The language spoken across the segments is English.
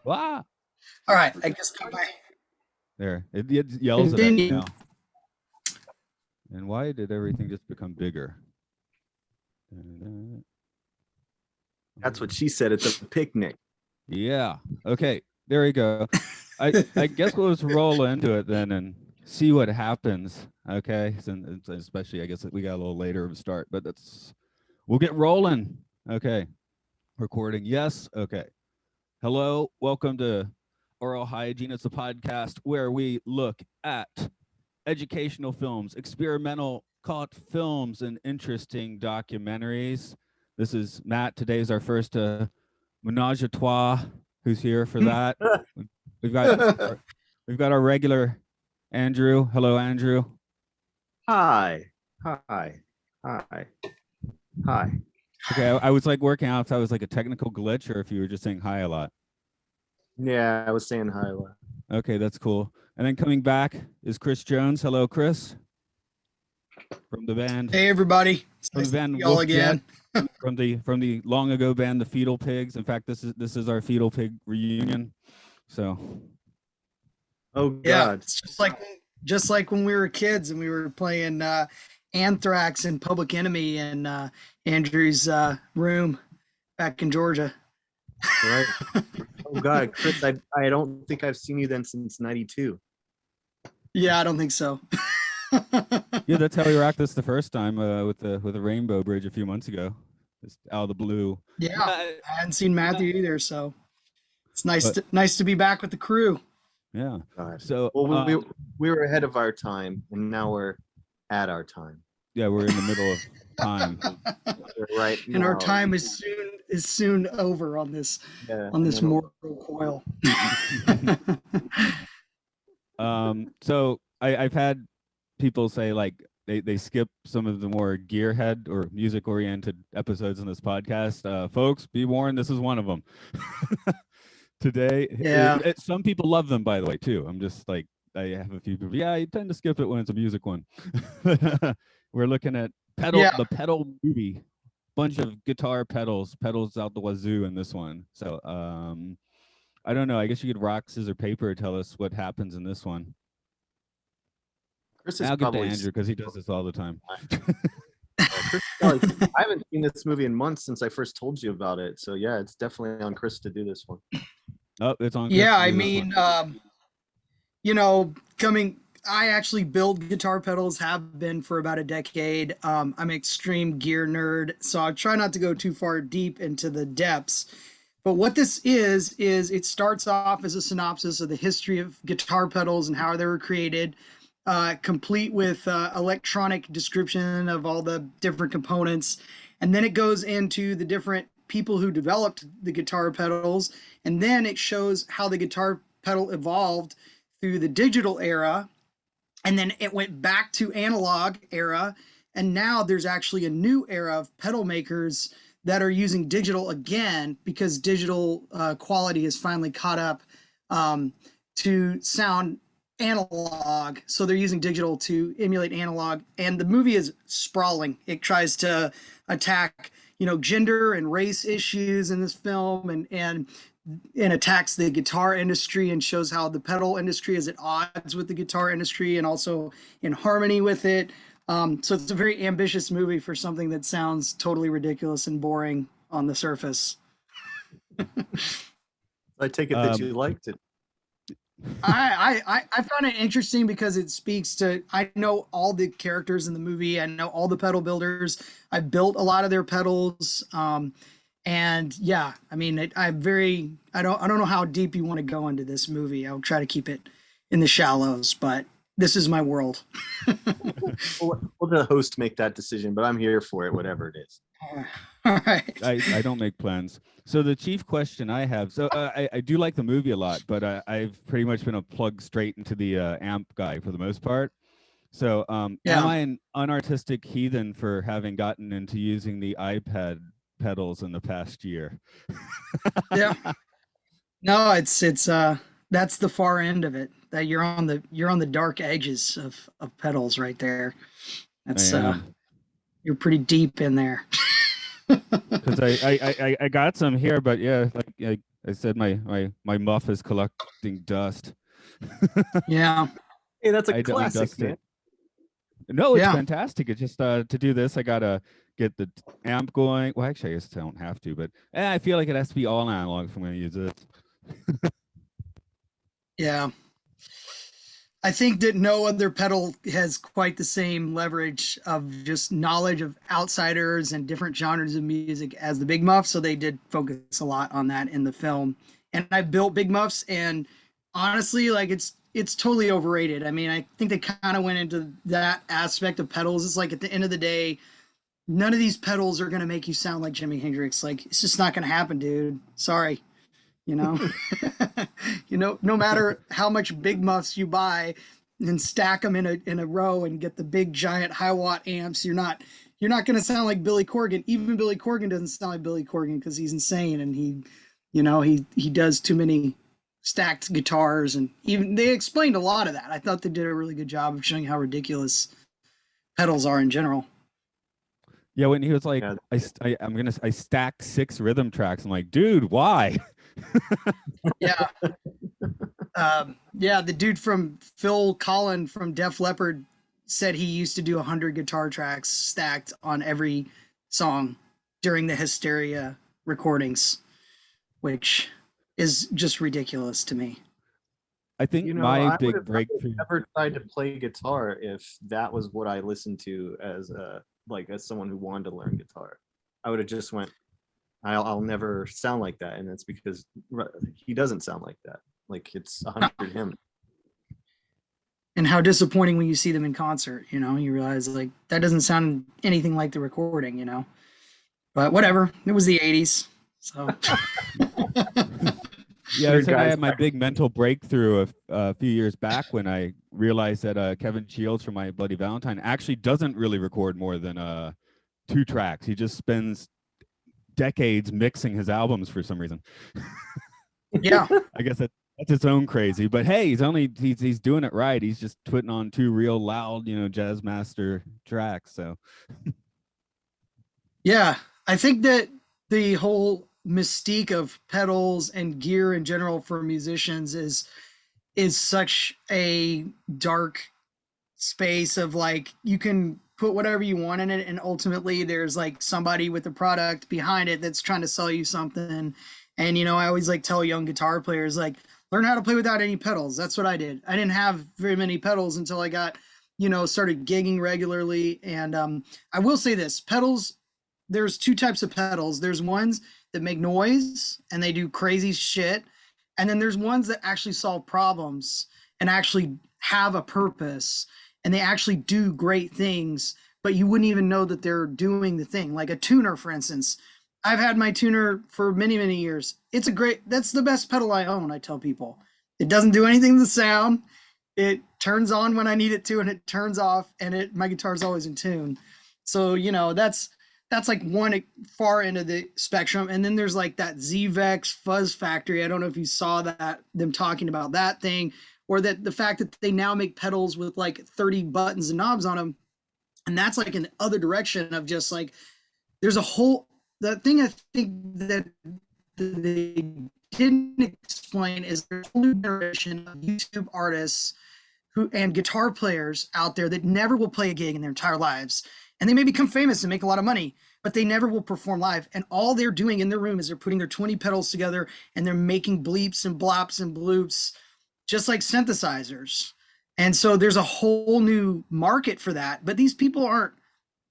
Wow. All right, I guess go back. There, it yells at us Continue. now. And why did everything just become bigger? That's what she said at the picnic. Yeah. Okay. There we go. I guess we'll just roll into it then and see what happens. Okay. And especially, I guess we got a little later of a start, but we'll get rolling. Okay. Recording. Yes. Okay. Hello. Welcome to Aural Hygiene. It's a podcast where we look at educational films, experimental cult films, and interesting documentaries. This is Matt. Today is our first menage a trois. Who's here for that? We've got our regular Andrew. Hello, Andrew. Hi. Okay, I was like working out if that was like a technical glitch or if you were just saying hi a lot. Yeah, I was saying hi a lot. Okay, that's cool. And then coming back is Chris Jones. Hello, Chris. From the band. Hey, everybody. From the band y'all Wolf again. Jett, from the long ago band the Fetal Pigs. In fact, this is our Fetal Pig reunion. So. Oh God. Yeah, it's just like when we were kids and we were playing Anthrax and Public Enemy in Andrew's room back in Georgia. Right. Oh God, Chris, I don't think I've seen you then since '92. Yeah, I don't think so. Yeah, that's how we rocked this the first time with the Rainbow Bridge a few months ago, just out of the blue. Yeah, I hadn't seen Matthew either, so it's nice to be back with the crew. Yeah. God. So well, we were ahead of our time, and now we're at our time. Yeah, we're in the middle of time. Right. And now our time is soon over on this mortal coil. So I've had people say like they skip some of the more gearhead or music oriented episodes in this podcast. Folks, be warned, this is one of them. Today, yeah. Some people love them, by the way, too. I'm just like, I have a few people. Yeah, you tend to skip it when it's a music one. We're looking at the pedal movie, bunch of guitar pedals out the wazoo in this one. So I don't know. I guess you could rock, scissors, paper. Tell us what happens in this one. I'll give to Andrew because he does this all the time. I haven't seen this movie in months since I first told you about it. So yeah, it's definitely on Chris to do this one. Oh, it's on Chris. Yeah, I mean, I actually build guitar pedals, have been for about a decade. I'm an extreme gear nerd, so I try not to go too far deep into the depths. But what this is it starts off as a synopsis of the history of guitar pedals and how they were created, complete with electronic description of all the different components. And then it goes into the different people who developed the guitar pedals. And then it shows how the guitar pedal evolved through the digital era. And then it went back to analog era. And now there's actually a new era of pedal makers that are using digital again because digital quality has finally caught up to sound analog. So they're using digital to emulate analog. And the movie is sprawling. It tries to attack, gender and race issues in this film and attacks the guitar industry and shows how the pedal industry is at odds with the guitar industry and also in harmony with it. So it's a very ambitious movie for something that sounds totally ridiculous and boring on the surface. I take it that you liked it. I found it interesting because it speaks to, I know all the characters in the movie. I know all the pedal builders. I built a lot of their pedals. And yeah, I mean, I don't know how deep you want to go into this movie. I'll try to keep it in the shallows, but this is my world. We'll the host make that decision, but I'm here for it, whatever it is. All right. I don't make plans. So the chief question I have, I do like the movie a lot, but I've pretty much been a plug straight into the amp guy for the most part. So am I an unartistic heathen for having gotten into using the iPad pedals in the past year? Yeah. No, it's that's the far end of it. That you're on the dark edges of pedals right there. That's you're pretty deep in there. Because I got some here, but yeah, like I said my muff is collecting dust. Yeah. Hey, that's a I classic, undusted. man. No, it's Yeah. fantastic. It's just to do this, I gotta get the amp going. Well, actually, I guess I don't have to, but I feel like it has to be all analog if I'm going to use it. Yeah. I think that no other pedal has quite the same leverage of just knowledge of outsiders and different genres of music as the Big Muff. So they did focus a lot on that in the film. And I built Big Muffs, and honestly, like it's totally overrated. I mean, I think they kind of went into that aspect of pedals. It's like at the end of the day, none of these pedals are gonna make you sound like Jimi Hendrix. Like it's just not gonna happen, dude. Sorry. You know, no matter how much Big Muffs you buy and stack them in a row and get the big giant high watt amps, you're not going to sound like Billy Corgan. Even Billy Corgan doesn't sound like Billy Corgan because he's insane and he does too many stacked guitars, and even they explained a lot of that. I thought they did a really good job of showing how ridiculous pedals are in general. Yeah, when he was like, Yeah. I stacked 6 rhythm tracks. I'm like, dude, why? Yeah. Yeah, the dude from Phil Collin from Def Leppard said he used to do 100 guitar tracks stacked on every song during the Hysteria recordings, which is just ridiculous to me. I think You know, my I big would have breakthrough. never tried to play guitar if that was what I listened to as someone who wanted to learn guitar. I would have just went, I'll never sound like that, and that's because he doesn't sound like that. Like it's 100 him. And how disappointing when you see them in concert, you realize like that doesn't sound anything like the recording, But whatever, it was the 80s. So Yeah, I said I had my big mental breakthrough a few years back when I realized that Kevin Shields from My Bloody Valentine actually doesn't really record more than 2 tracks. He just spends decades mixing his albums for some reason. yeah. I guess that's its own crazy. But hey, he's doing it right. He's just putting on 2 real loud, jazz master tracks. So Yeah, I think that the whole mystique of pedals and gear in general for musicians is such a dark space of like you can put whatever you want in it, and ultimately there's like somebody with a product behind it that's trying to sell you something. And I always like tell young guitar players like learn how to play without any pedals. That's what I did. I didn't have very many pedals until I got started gigging regularly. And I will say this, pedals, there's 2 types of pedals. There's ones that make noise and they do crazy shit, and then there's ones that actually solve problems and actually have a purpose, and they actually do great things, but you wouldn't even know that they're doing the thing. Like a tuner, for instance. I've had my tuner for many, many years. That's the best pedal I own, I tell people. It doesn't do anything to the sound. It turns on when I need it to, and it turns off, and my guitar's always in tune. So, that's like one far end of the spectrum. And then there's like that ZVEX Fuzz Factory. I don't know if you saw them talking about that thing, or that the fact that they now make pedals with like 30 buttons and knobs on them. And that's like in the other direction of just like, there's the thing I think that they didn't explain is there's a whole new generation of YouTube artists and guitar players out there that never will play a gig in their entire lives. And they may become famous and make a lot of money, but they never will perform live. And all they're doing in their room is they're putting their 20 pedals together and they're making bleeps and blops and bloops, just like synthesizers. And so there's a whole new market for that. But these people aren't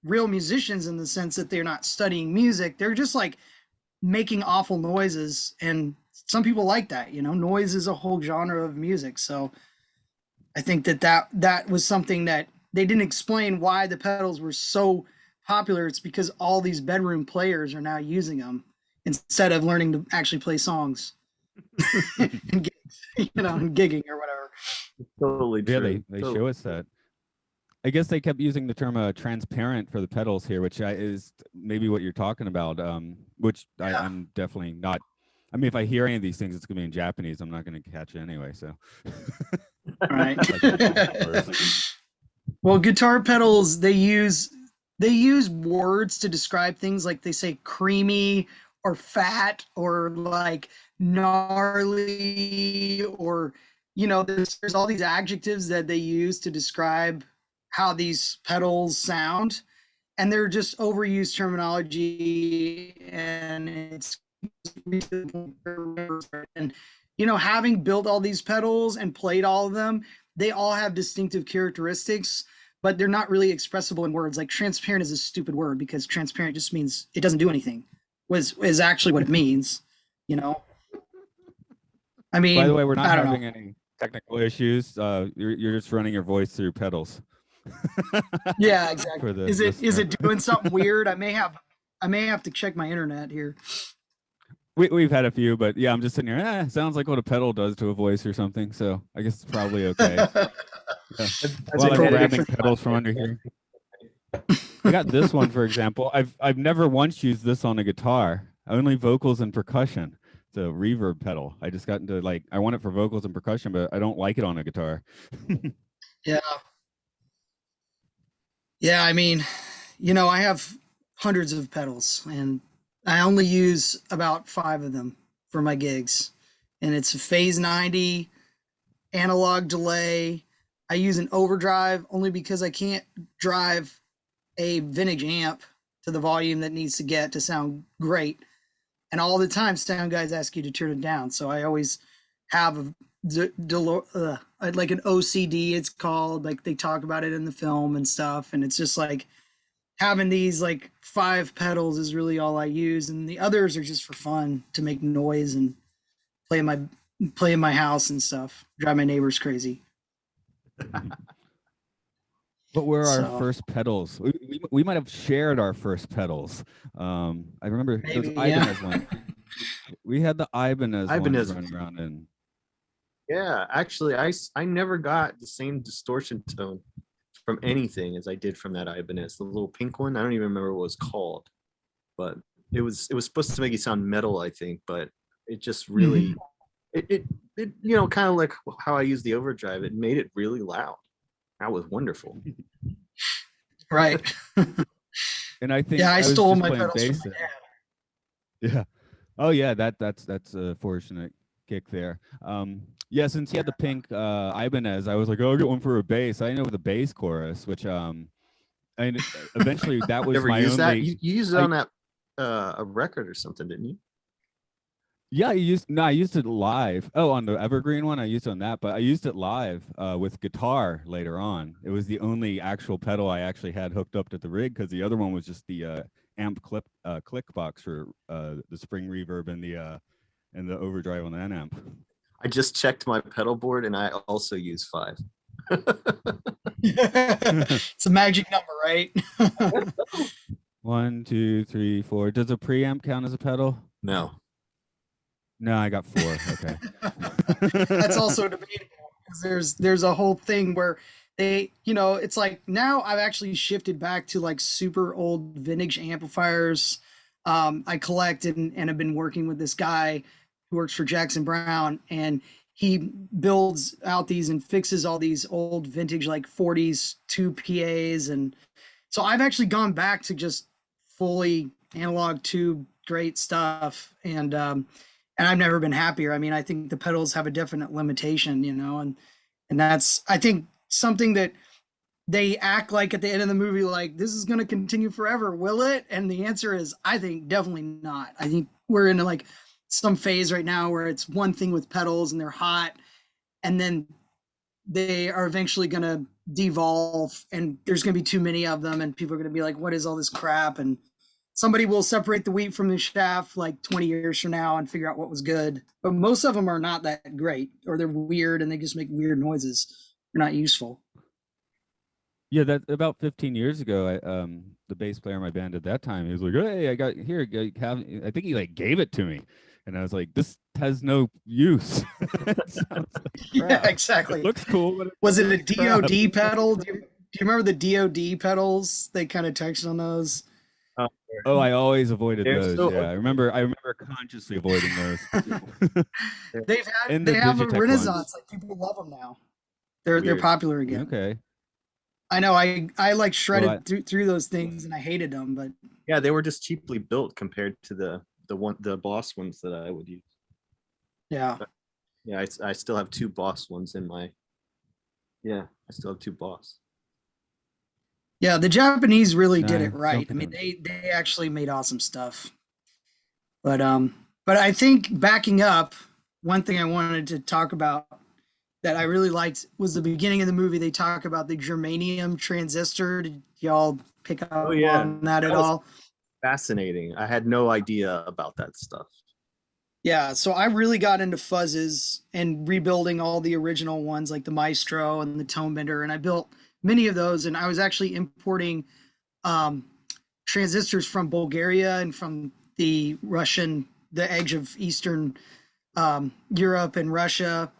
real musicians in the sense that they're not studying music. They're just like making awful noises. And some people like that, noise is a whole genre of music. So I think that was something that they didn't explain why the pedals were so popular. It's because all these bedroom players are now using them instead of learning to actually play songs and gigging or whatever. Totally true. yeah, they show us that. I guess they kept using the term transparent for the pedals here, which is maybe what you're talking about, which I'm definitely not. I mean, if I hear any of these things, it's going to be in Japanese. I'm not going to catch it anyway. So, all right. Well, guitar pedals, they use words to describe things, like they say creamy or fat or like gnarly, or there's all these adjectives that they use to describe how these pedals sound, and they're just overused terminology, and it's and having built all these pedals and played all of them, they all have distinctive characteristics, but they're not really expressible in words. Like transparent is a stupid word because transparent just means it doesn't do anything, is actually what it means. I mean, By the way, we're not I don't having know. any technical issues. You're just running your voice through pedals. Yeah, exactly. For the Is listener. it doing something weird? I may have to check my internet here. We've had a few, but yeah, I'm just sitting here. Sounds like what a pedal does to a voice or something. So I guess it's probably okay. Yeah. While I'm grabbing pedals from under here. I got this one, for example. I've never once used this on a guitar. Only vocals and percussion. It's a reverb pedal. I just got into I want it for vocals and percussion, but I don't like it on a guitar. Yeah. Yeah, I mean, I have hundreds of pedals, and I only use about 5 of them for my gigs. And it's a Phase 90 analog delay. I use an overdrive only because I can't drive a vintage amp to the volume that needs to get to sound great. And all the time, sound guys ask you to turn it down. So I always have like an OCD, it's called. Like they talk about it in the film and stuff. And it's just like having these 5 pedals is really all I use. And the others are just for fun, to make noise and play in my house and stuff, drive my neighbors crazy. What were our first pedals? We might have shared our first pedals. I remember it was Ibanez one. We had the Ibanez ones running around in. Yeah, actually, I never got the same distortion tone from anything as I did from that Ibanez. The little pink one, I don't even remember what it was called, but it was supposed to make it sound metal, I think, but it just really it kind of like how I use the overdrive. It made it really loud. That was wonderful. Right. And I think I stole my pedals from my dad. Yeah. Oh yeah, that's a fortunate kick there. Yeah, since he had the pink Ibanez, I was like, oh, I'll get one for a bass. I know the bass chorus, which and eventually that was my only. That? You used it on that a record or something, didn't you? Yeah, I used it live. Oh, on the Evergreen one, I used it on that, but I used it live with guitar later on. It was the only actual pedal I actually had hooked up to the rig, because the other one was just the amp click box for the spring reverb and the overdrive on that amp. I just checked my pedal board, and I also use 5. It's a magic number, right? 1, 2, 3, 4. Does a preamp count as a pedal? No. No, I got 4. Okay. That's also debatable, because there's a whole thing where they, it's like now I've actually shifted back to super old vintage amplifiers. I collected and have been working with this guy who works for Jackson Brown, and he builds out these and fixes all these old vintage 40s 2 PAs. And so I've actually gone back to just fully analog tube, great stuff. And I've never been happier. I mean, I think the pedals have a definite limitation, and that's, I think, something that they act like at the end of the movie, like this is going to continue forever. Will it? And the answer is, I think definitely not. I think we're in some phase right now where it's one thing with pedals and they're hot, and then they are eventually going to devolve, and there's going to be too many of them, and people are going to be like, what is all this crap? And somebody will separate the wheat from the chaff 20 years from now and figure out what was good. But most of them are not that great, or they're weird and they just make weird noises. They're not useful. Yeah, that about 15 years ago, the bass player in my band at that time, he was like, hey, I got here. I think he gave it to me. And I was like, this has no use. Yeah, exactly. It looks cool. But was it a DOD pedal? Do you remember the DOD pedals? They kind of touched on those. Oh, I always avoided those. I remember consciously avoiding those. they have a renaissance. Ones. People love them now. They're popular again. Okay. I know. I shredded through those things, and I hated them. But yeah, they were just cheaply built compared to the the Boss ones that I would use. Yeah. Yeah, I still have 2 Boss ones in my. Yeah, I still have 2 Boss. Yeah, the Japanese really did Nah, it right. don't I think mean, I'm- they actually made awesome stuff. But I think backing up, one thing I wanted to talk about that I really liked was the beginning of the movie. They talk about the germanium transistor. Did y'all pick up on that at was all? fascinating. I had no idea about that stuff. Yeah, so I really got into fuzzes and rebuilding all the original ones like the Maestro and the Tone Bender, and I built many of those. And I was actually importing um, transistors from Bulgaria and from the edge of Eastern Europe and Russia.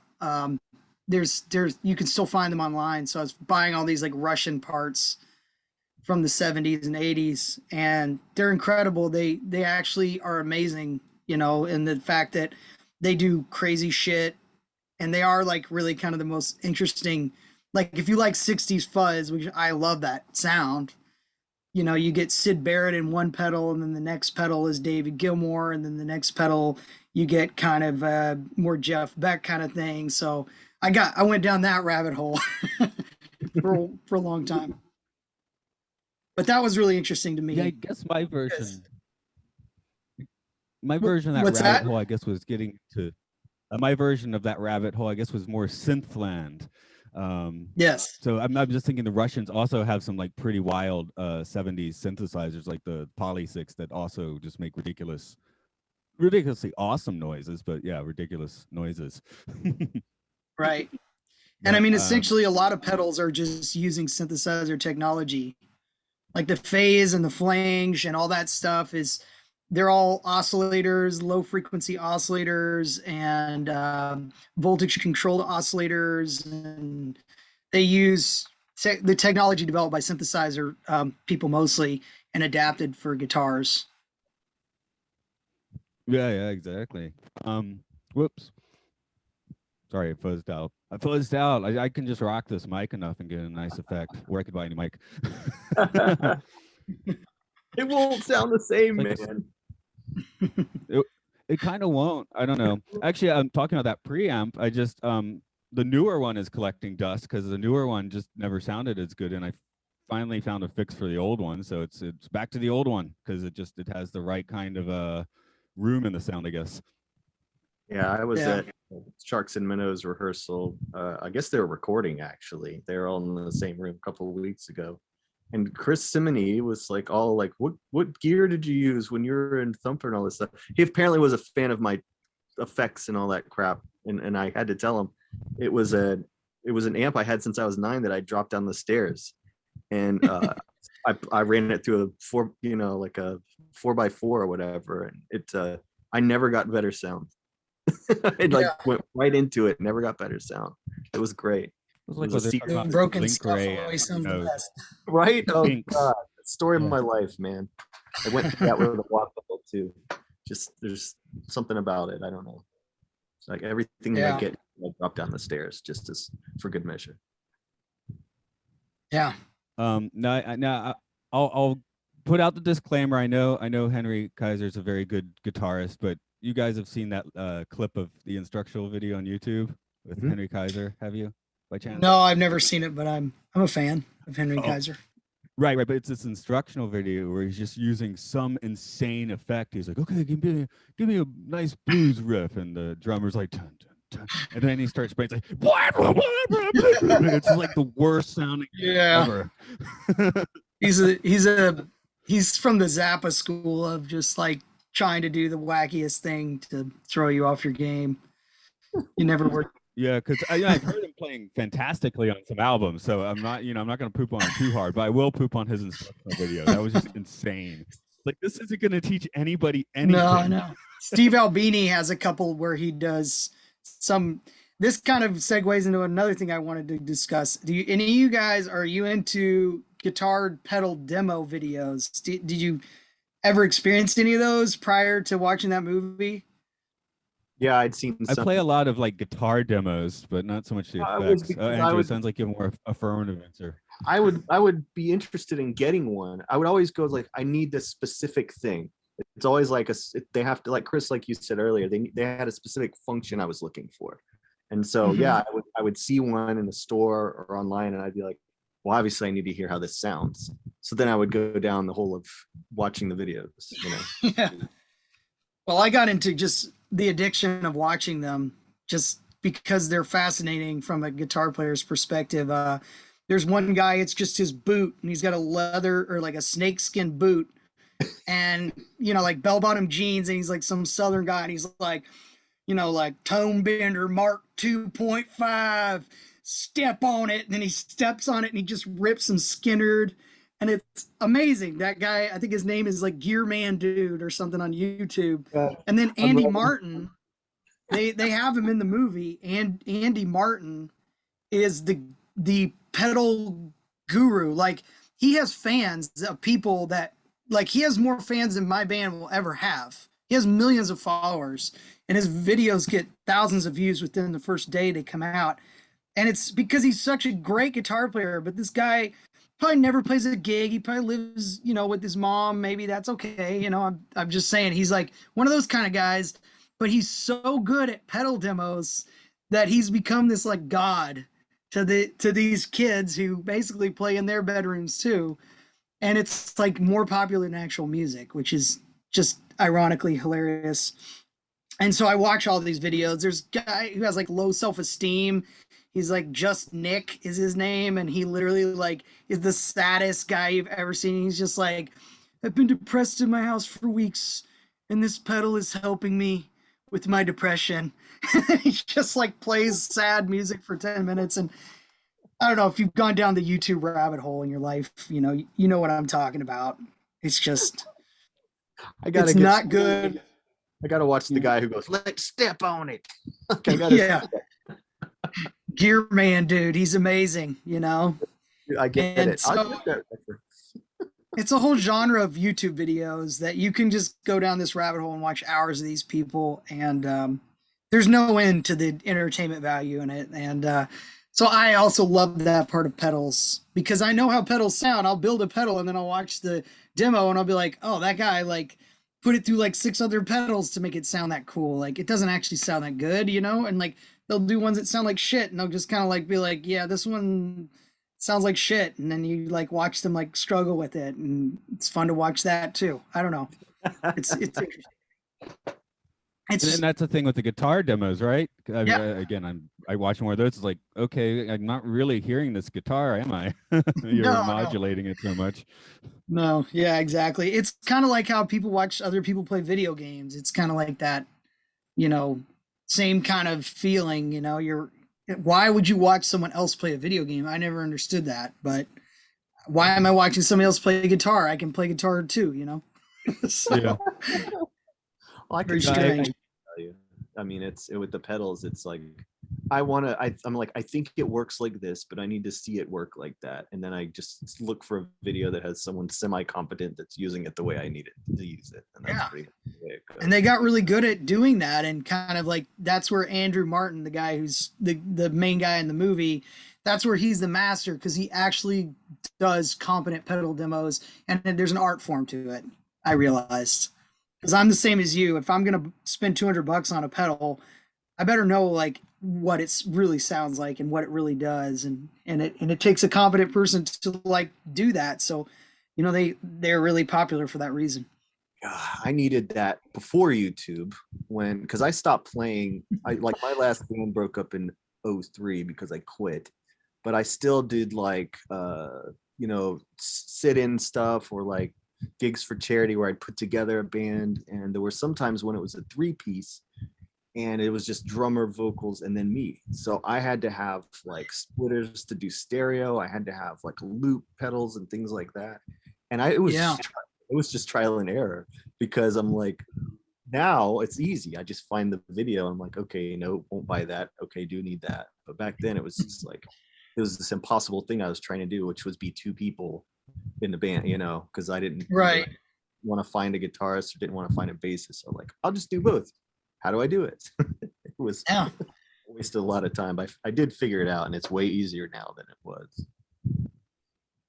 There's you can still find them online. So I was buying all these like Russian parts from the 70s and 80s, and they're incredible. They actually are amazing, you know, in the fact that they do crazy shit, and they are like really kind of the most interesting. Like if you like 60s fuzz, which I love that sound, you know, you get Sid Barrett in one pedal, and then the next pedal is David Gilmour, and then the next pedal you get kind of more Jeff Beck kind of thing. So I went down that rabbit hole for a long time. But that was really interesting to me. Yeah, I guess my version of that What's rabbit that? hole, I guess, was getting to my version of that rabbit hole, I guess, was more synthland. Yes. So I'm just thinking the Russians also have some like pretty wild 70s synthesizers like the Poly 6 that also just make ridiculously awesome noises, but yeah, ridiculous noises. Right. And I But, mean, essentially, a lot of pedals are just using synthesizer technology. Like the phase and the flange and all that stuff they're all oscillators, low frequency oscillators, and voltage controlled oscillators. And they use the technology developed by synthesizer people mostly and adapted for guitars. yeah, exactly. Whoops. Sorry, I fuzzed out. I can just rock this mic enough and get a nice effect. Or I could buy any mic. It won't sound the same, Like- man. It kind of won't. I don't know. Actually, I'm talking about that preamp. I just the newer one is collecting dust because the newer one just never sounded as good, and I finally found a fix for the old one. So it's back to the old one because it has the right kind of room in the sound, I guess. Yeah, I was Yeah. at Sharks and Minnows rehearsal. I guess they were recording actually. They were all in the same room a couple of weeks ago. And Chris Simony was like all like, what gear did you use when you were in Thumper and all this stuff? He apparently was a fan of my effects and all that crap. And I had to tell him it was an amp I had since I was 9 that I dropped down the stairs. And I ran it through like a 4x4 or whatever. And I never got better sound. It went right into it, never got better sound. It was great. It was like It was what a they're secret. talking about Broken Link stuff Ray always and, sounds the best. Right? Oh Hicks. god, story of Yeah. my life, man. I went through that with a walk pedal too. Just there's something about it. I don't know. It's like everything that I get, I drop down the stairs just as for good measure. Yeah. Now I'll put out the disclaimer. I know Henry Kaiser's a very good guitarist, but you guys have seen that clip of the instructional video on YouTube with Mhm. Henry Kaiser, have you, by chance? No, I've never seen it, but I'm a fan of Henry Kaiser. Right, but it's this instructional video where he's just using some insane effect. He's like, okay, give me a nice blues riff, and the drummer's like, dun, dun, dun. And then he starts playing, it's like, blah, blah, blah, blah, blah, blah. It's like the worst sounding ever. He's from the Zappa school of just like trying to do the wackiest thing to throw you off your game. You never work. Yeah, because I've heard him playing fantastically on some albums, so I'm not going to poop on him too hard, but I will poop on his instructional video. That was just insane. Like, this isn't going to teach anybody anything. No. Steve Albini has a couple where he does some. This kind of segues into another thing I wanted to discuss. Any of you guys, are you into guitar pedal demo videos? Did you ever experience any of those prior to watching that movie? Yeah, I'd seen I some. play a lot of like guitar demos, but not so much the effects. Andrew, it sounds like you're more affirmative answer. I would be interested in getting one. I would always go like, I need this specific thing. It's always like they have to, like Chris, like you said earlier, they had a specific function I was looking for. And so, yeah, I would see one in the store or online, and I'd be like, well, obviously I need to hear how this sounds. So then I would go down the whole of watching the videos, you know? Yeah. Well, I got into just the addiction of watching them just because they're fascinating from a guitar player's perspective. There's one guy, it's just his boot, and he's got a leather or like a snakeskin boot and, you know, like bell bottom jeans, and he's like some Southern guy, and he's like, you know, like Tone Bender Mark 2.5, step on it. And then he steps on it and he just rips some Skinnerd. And it's amazing. That guy, I think his name is like Gear Man Dude or something on YouTube. And then Andy Martin, they have him in the movie. And Andy Martin is the pedal guru. Like, he has fans of people that, like, he has more fans than my band will ever have. He has millions of followers, and his videos get thousands of views within the first day they come out. And it's because he's such a great guitar player, but this guy probably never plays a gig. He probably lives, you know, with his mom. Maybe that's okay. You know, I'm just saying he's like one of those kind of guys, but he's so good at pedal demos that he's become this like god to these kids who basically play in their bedrooms too. And it's like more popular than actual music, which is just ironically hilarious. And so I watch all these videos. There's a guy who has like low self-esteem. He's like Just Nick is his name, and he literally like is the saddest guy you've ever seen. He's just like, I've been depressed in my house for weeks, and this pedal is helping me with my depression. He just like plays sad music for 10 minutes. And I don't know if you've gone down the YouTube rabbit hole in your life, you know what I'm talking about. It's just, it's not good. I gotta watch the guy who goes, let's step on it. Yeah. Gear Man Dude, he's amazing, you know. I get it. So, it's a whole genre of YouTube videos that you can just go down this rabbit hole and watch hours of these people, and there's no end to the entertainment value in it. And so I also love that part of pedals because I know how pedals sound. I'll build a pedal and then I'll watch the demo and I'll be like, oh, that guy like put it through like 6 other pedals to make it sound that cool. Like, it doesn't actually sound that good, you know? And like, they'll do ones that sound like shit and they'll just kind of like be like, yeah, this one sounds like shit. And then you like watch them like struggle with it. And it's fun to watch that too. I don't know. It's interesting. And that's the thing with the guitar demos, right? Yeah. Again, I watch more of those. It's like, okay, I'm not really hearing this guitar, am I? You're modulating it so much. No, yeah, exactly. It's kind of like how people watch other people play video games. It's kind of like that, you know, same kind of feeling, you know. Why would you watch someone else play a video game? I never understood that, but why am I watching somebody else play guitar? I can play guitar too, you know. So, yeah. Well, I can tell you. I mean, it's with the pedals. It's like I'm like, I think it works like this, but I need to see it work like that, and then I just look for a video that has someone semi-competent that's using it the way I need it to use it. And that's pretty much the way it goes. And they got really good at doing that, and kind of like that's where Andrew Martin, the guy who's the main guy in the movie, that's where he's the master because he actually does competent pedal demos, and there's an art form to it. I realized. Because I'm the same as you. If I'm gonna spend $200 on a pedal, I better know like what it really sounds like and what it really does, and it takes a competent person to like do that. So, you know, they're really popular for that reason. I needed that before YouTube because I stopped playing. I like my last band broke up in 2003 because I quit, but I still did like you know, sit-in stuff or like gigs for charity where I'd put together a band, and there were sometimes when it was a 3-piece and it was just drummer, vocals, and then me. So I had to have like splitters to do stereo. I had to have like loop pedals and things like that. And it was just trial and error because I'm like, now it's easy. I just find the video. I'm like, okay, no, won't buy that. Okay, do need that. But back then it was just like, it was this impossible thing I was trying to do, which was be 2 people in the band, you know, because I didn't want to find a guitarist or didn't want to find a bassist. So like, I'll just do both. How do I do it? It was wasted a lot of time, but I did figure it out, and it's way easier now than it was.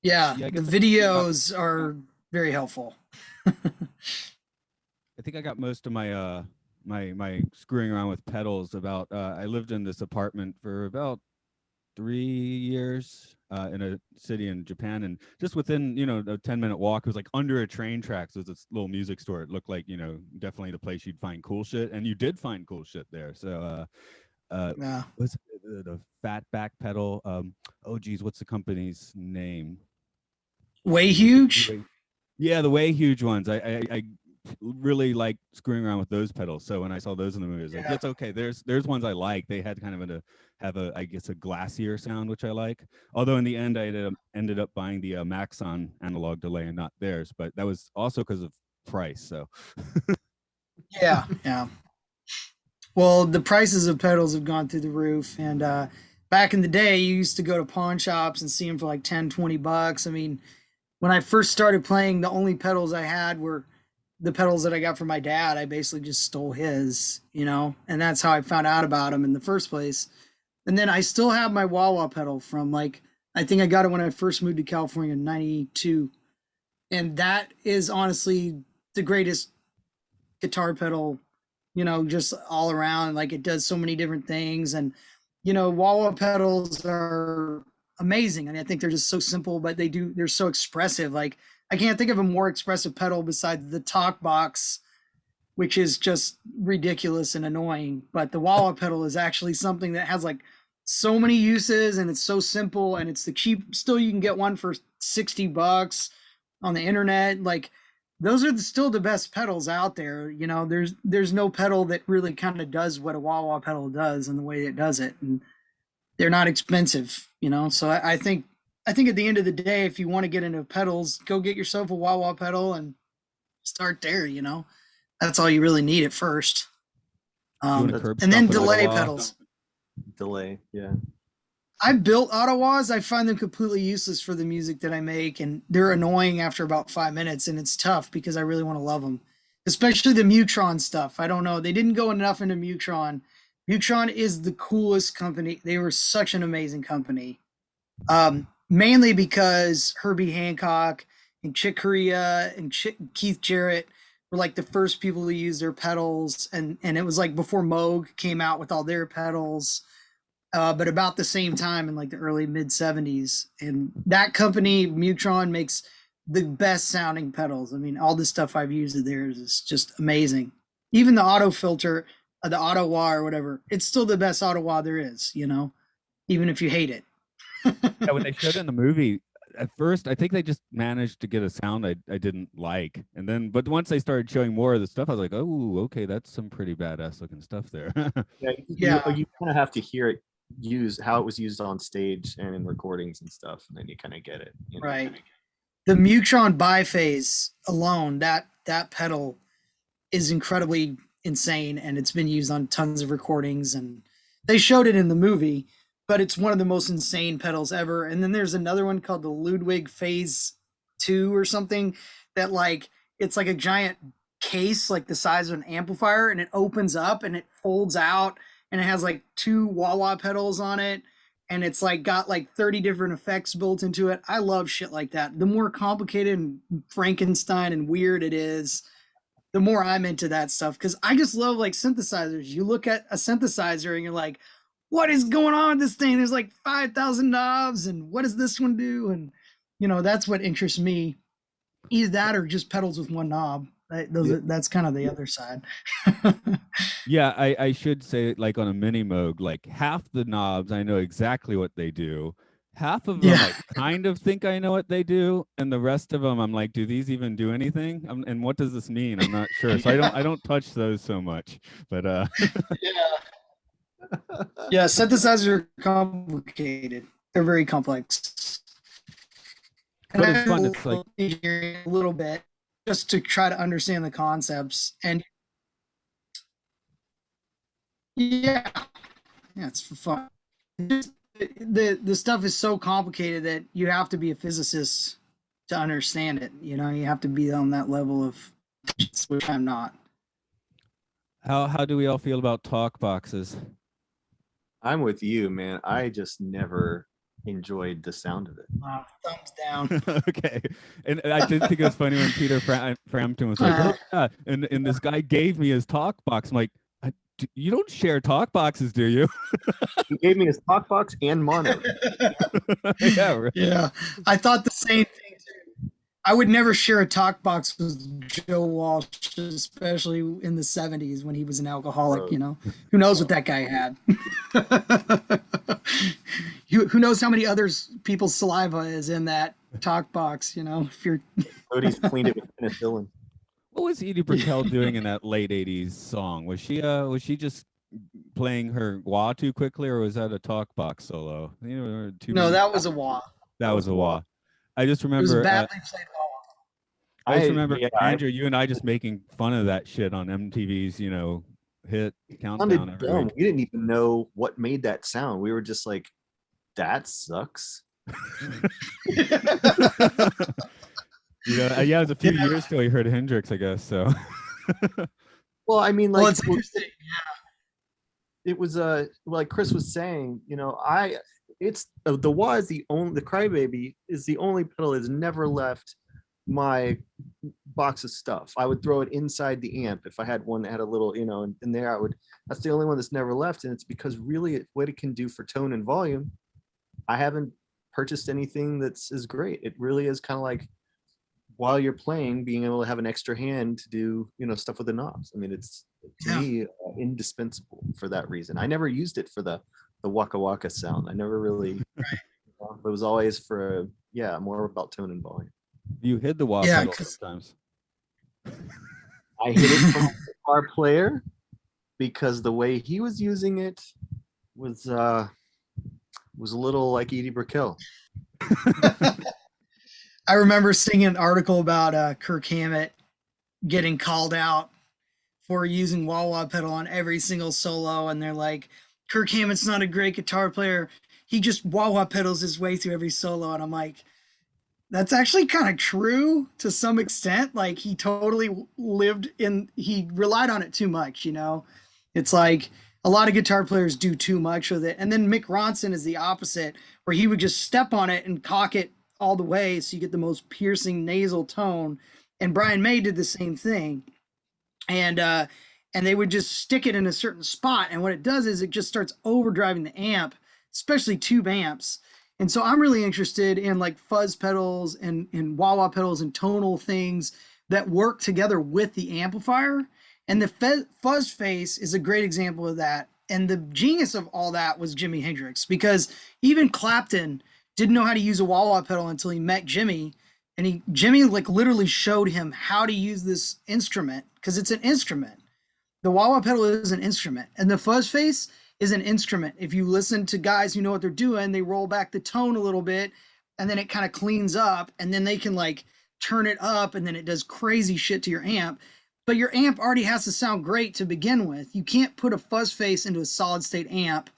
Yeah, the videos are very helpful. think I got most of my my screwing around with pedals about I lived in this apartment for about 3 years in a city in Japan, and just within a 10-minute walk, it was like under a train tracks was this little music store. It looked like definitely the place you'd find cool shit, and you did find cool shit there. So Yeah. what's the fat back pedal? Oh geez, what's the company's name? Way huge. Yeah, the way huge ones. I really like screwing around with those pedals. So when I saw those in the movie, I was like, Yeah. it's okay. There's ones I like. They had kind of have a I guess a glassier sound, which I like. Although in the end, I ended up buying the Maxon analog delay and not theirs. But that was also because of price. So Yeah. Yeah. Well, the prices of pedals have gone through the roof, and back in the day, you used to go to pawn shops and see them for like 10, $20. I mean, when I first started playing, the only pedals I had were the pedals that I got from my dad. I basically just stole his, and that's how I found out about him in the first place. And then I still have my wah wah pedal from I think I got it when I first moved to California in 92. And that is honestly the greatest guitar pedal, just all around. Like it does so many different things. And, wah wah pedals are amazing. I mean, I think they're just so simple, but they're so expressive. Like I can't think of a more expressive pedal besides the talk box, which is just ridiculous and annoying. But the wah wah pedal is actually something that has like so many uses, and it's so simple, and it's the cheap. Still, you can get one for $60 on the internet. Like those are still the best pedals out there. There's no pedal that really kind of does what a wah wah pedal does and the way it does it, and they're not expensive. So I think at the end of the day, if you want to get into pedals, go get yourself a wah wah pedal and start there. That's all you really need at first. doing a curb And then stop at delay Ottawa. pedals. Delay, yeah. I built Ottawas. I find them completely useless for the music that I make, and they're annoying after about 5 minutes, and it's tough because I really want to love them, especially the Mutron stuff. I don't know. They didn't go enough into Mutron. Mutron is the coolest company. They were such an amazing company, mainly because Herbie Hancock and Chick Corea and Keith Jarrett were like the first people to use their pedals, and it was like before Moog came out with all their pedals. But about the same time in like the early mid 70s. And that company, Mutron, makes the best sounding pedals. I mean, all the stuff I've used of theirs is just amazing. Even the auto filter, the auto wah or whatever, it's still the best auto wah there is, even if you hate it. Yeah, when they showed it in the movie, at first I think they just managed to get a sound I didn't like, and then but once they started showing more of the stuff, I was like, oh, okay, that's some pretty badass looking stuff there. Yeah. You kind of have to hear it how it was used on stage and in recordings and stuff, and then you kind of get it. Right. The Mutron biphase alone, that pedal is incredibly insane, and it's been used on tons of recordings, and they showed it in the movie, but it's one of the most insane pedals ever. And then there's another one called the Ludwig Phase Two or something that it's like a giant case like the size of an amplifier, and it opens up and it folds out, and it has like 2 wah wah pedals on it, and it's like got like 30 different effects built into it. I love shit like that. The more complicated and Frankenstein and weird it is, the more I'm into that stuff, because I just love like synthesizers. You look at a synthesizer and you're like, what is going on with this thing? There's like 5,000 knobs, and what does this one do? And that's what interests me. Either that or just pedals with one knob. That's kind of the other side. Yeah, I should say, like on a mini Moog, like half the knobs I know exactly what they do. Half of them Yeah. I kind of think I know what they do, and the rest of them I'm like, do these even do anything? And what does this mean? I'm not sure. So I don't touch those so much. But Yeah, synthesizers are complicated. They're very complex. but it's fun. It's like a little bit just to try to understand the concepts. And yeah, it's for fun. The stuff is so complicated that you have to be a physicist to understand it. You have to be on that level of, which I'm not. how do we all feel about talk boxes? I'm with you, man. I just never enjoyed the sound of it. Wow, thumbs down. Okay, and I did think it was funny when Peter Frampton was like, "Oh yeah," and this guy gave me his talk box. I'm like, "You don't share talk boxes, do you?" He gave me his talk box and mono. Yeah, right. Yeah, I thought the same thing too. I would never share a talk box with Joe Walsh, especially in the 70s when he was an alcoholic. You know, who knows what that guy had? Who knows how many people's saliva is in that talk box? You know, if you're Cody's cleaned it with penicillin. What was Edie Brickell doing in that late '80s song? Was she just playing her wah too quickly, or was that a talk box solo? You know, no, that was a wah. That was a wah. I just It was remember. badly played wah. I just remember yeah, Andrew, you and I just making fun of that shit on MTV's, hit countdown every dumb. week. We didn't even know what made that sound. We were just like, that sucks. Yeah, it was a few years till we heard Hendrix, I guess. So. Well, I mean, Well, like, it's interesting. it was like Chris was saying, it's the wah is the crybaby is the only pedal that's never left my box of stuff. I would throw it inside the amp if I had one that had a little, in there. That's the only one that's never left, and it's because really what it can do for tone and volume. I haven't purchased anything that's as great. It really is kind of like, while you're playing, being able to have an extra hand to do, stuff with the knobs. I mean, it's to me indispensable for that reason. I never used it for the waka waka sound. I never really. It was always for more about tone and volume. You hid the wah pedal sometimes. I hid it from the guitar player because the way he was using it was a little like Edie Brickell. I remember seeing an article about Kirk Hammett getting called out for using wah wah pedal on every single solo, and they're like, Kirk Hammett's not a great guitar player. He just wah wah pedals his way through every solo, and I'm like, that's actually kind of true to some extent. Like, he totally he relied on it too much, It's like a lot of guitar players do too much with it. And then Mick Ronson is the opposite, where he would just step on it and cock it all the way so you get the most piercing nasal tone. And Brian May did the same thing. And they would just stick it in a certain spot. And what it does is it just starts overdriving the amp, especially tube amps. And so I'm really interested in like fuzz pedals and wah wah pedals and tonal things that work together with the amplifier. And the fuzz face is a great example of that. And the genius of all that was Jimi Hendrix, because even Clapton didn't know how to use a wah wah pedal until he met Jimi. And Jimi like literally showed him how to use this instrument, because it's an instrument. The wah wah pedal is an instrument, and the fuzz face is an instrument. If you listen to guys who know what they're doing, they roll back the tone a little bit, and then it kind of cleans up, and then they can like turn it up, and then it does crazy shit to your amp. But your amp already has to sound great to begin with. You can't put a fuzz face into a solid state amp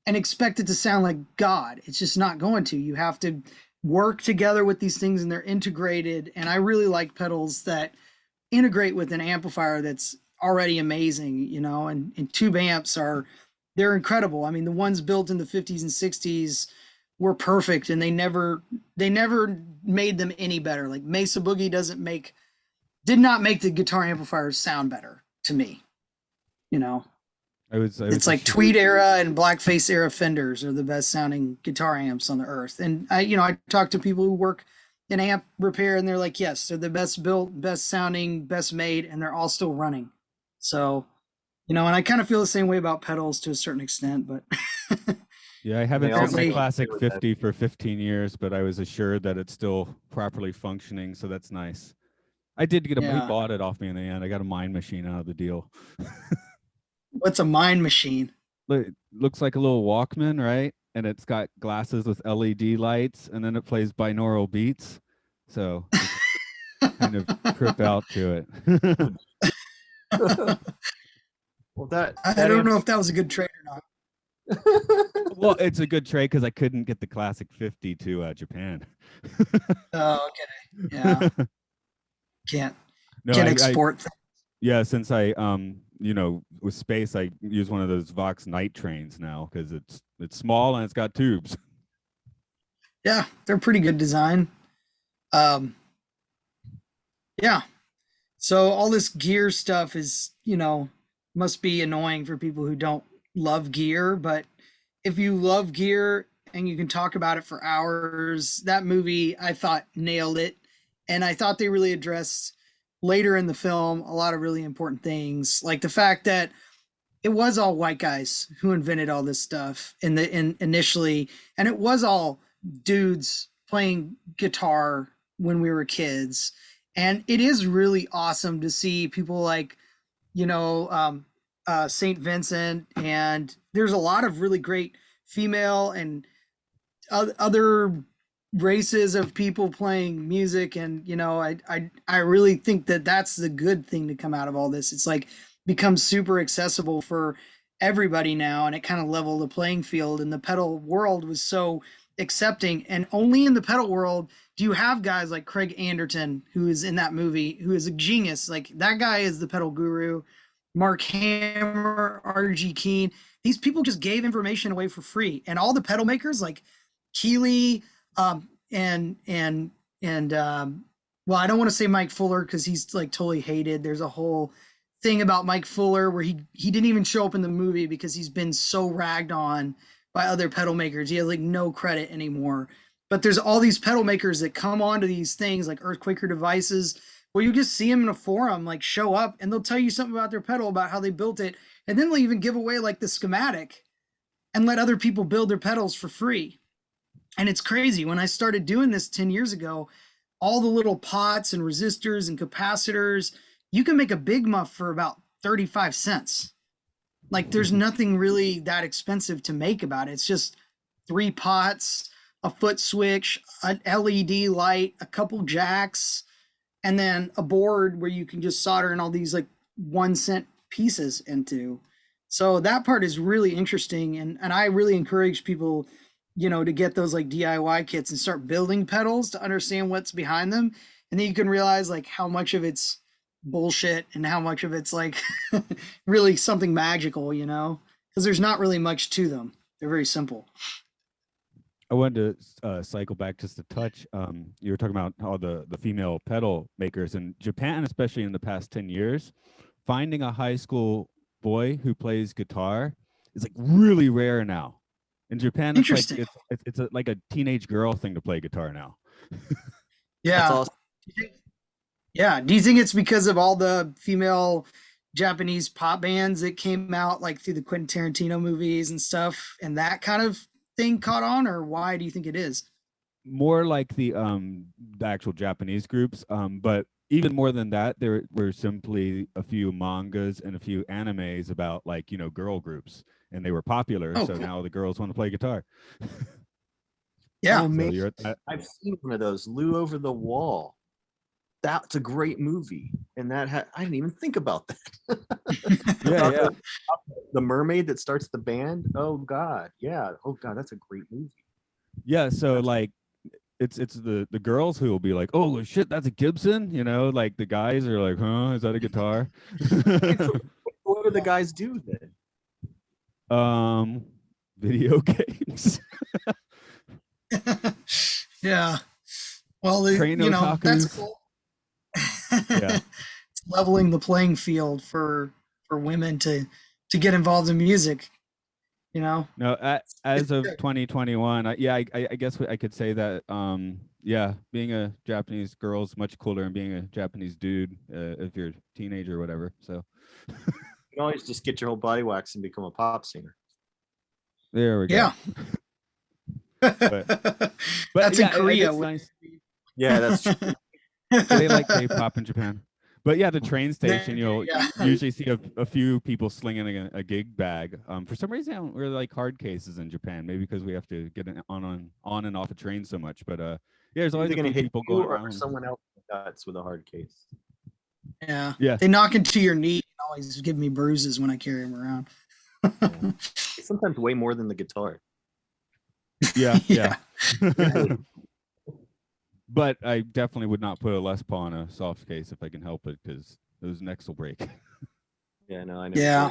and expect it to sound like God. It's just not going to. You have to work together with these things, and they're integrated. And I really like pedals that integrate with an amplifier that's already amazing, and tube amps they're incredible. I mean, the ones built in the 50s and 60s were perfect, and they never made them any better. Like Mesa Boogie did not make the guitar amplifiers sound better to me. It's like Tweed era and Blackface era Fenders are the best sounding guitar amps on the earth. And I talk to people who work in amp repair, and they're like, yes, they're the best built, best sounding, best made, and they're all still running. So, and I kind of feel the same way about pedals to a certain extent, but yeah, I haven't had my classic with 50 for 15 years, but I was assured that it's still properly functioning, so that's nice. I did get he bought it off me in the end. I got a Mind Machine out of the deal. What's a Mind Machine? It looks like a little Walkman, right? And it's got glasses with LED lights, and then it plays binaural beats. So kind of trip out to it. Well, I don't know if that was a good trade or not. Well, it's a good trade because I couldn't get the classic 50 to Japan. Oh, okay. Yeah. Can't export things. Yeah, since I with space, I use one of those Vox night trains now because it's small and it's got tubes. Yeah, they're pretty good design. Um, yeah. So all this gear stuff is, must be annoying for people who don't love gear, but if you love gear and you can talk about it for hours, that movie I thought nailed it. And I thought they really addressed later in the film a lot of really important things, like the fact that it was all white guys who invented all this stuff initially, and it was all dudes playing guitar when we were kids. And it is really awesome to see people like, Saint Vincent, and there's a lot of really great female and other races of people playing music. And I really think that that's the good thing to come out of all this. It's like becomes super accessible for everybody now, and it kind of leveled the playing field. And the pedal world was so accepting, and only in the pedal world do you have guys like Craig Anderton, who is in that movie, who is a genius. Like, that guy is the pedal guru. Mark Hammer, RG Keen, these people just gave information away for free. And all the pedal makers like Keeley, and well, I don't want to say Mike Fuller because he's like totally hated. There's a whole thing about Mike Fuller where he didn't even show up in the movie because he's been so ragged on by other pedal makers. He has like no credit anymore. But there's all these pedal makers that come onto these things like Earthquaker Devices, where you just see them in a forum, like show up and they'll tell you something about their pedal, about how they built it. And then they'll even give away like the schematic and let other people build their pedals for free. And it's crazy. When I started doing this 10 years ago, all the little pots and resistors and capacitors, you can make a big muff for about 35 cents. Like, there's nothing really that expensive to make about it. It's just 3 pots, a foot switch, an LED light, a couple jacks, and then a board where you can just solder in all these like 1 cent pieces into. So that part is really interesting. And I really encourage people, to get those like DIY kits and start building pedals to understand what's behind them. And then you can realize like how much of it's bullshit and how much of it's like really something magical, because there's not really much to them. They're very simple. I wanted to cycle back just a touch. You were talking about all the female pedal makers in Japan, especially in the past 10 years. Finding a high school boy who plays guitar is like really rare now. In Japan, it's like it's like a teenage girl thing to play guitar now. Yeah. That's awesome. Yeah. Do you think it's because of all the female Japanese pop bands that came out like through the Quentin Tarantino movies and stuff, and that kind of thing caught on, or why do you think it is? More like the actual Japanese groups, but even more than that, there were simply a few mangas and a few animes about like girl groups, and they were popular. Oh, so cool. now the girls want to play guitar. Yeah. Oh, man. So I've seen one of those, Lou Over the Wall. That's a great movie, and I didn't even think about that. yeah. The mermaid that starts the band. Oh God, yeah. Oh God, that's a great movie. Yeah, so like it's the girls who will be like, oh shit, that's a Gibson, like the guys are like, huh, is that a guitar? What do the guys do then? Video games. Yeah. Well, Train that's otakus. cool. Yeah. It's leveling the playing field for women to get involved in music. No, as of 2021, I guess I could say that. Yeah, being a Japanese girl is much cooler than being a Japanese dude if you're a teenager or whatever. So You can always just get your whole body waxed and become a pop singer. there we go. Yeah. but That's yeah, in Korea. it's nice. Yeah, that's true. They like K-pop in Japan. But yeah, the train station, you'll usually see a few people slinging a gig bag. For some reason, I don't really like hard cases in Japan. Maybe because we have to get on and off a train so much. But yeah, there's always Either a gonna few hit people you going or around. someone else in the guts with a hard case. Yeah. Yeah. They knock into your knee and always give me bruises when I carry them around. Yeah. Sometimes way more than the guitar. Yeah. Yeah. But I definitely would not put a Les Paul in a soft case if I can help it, because those necks will break. Yeah, no, I know. Yeah.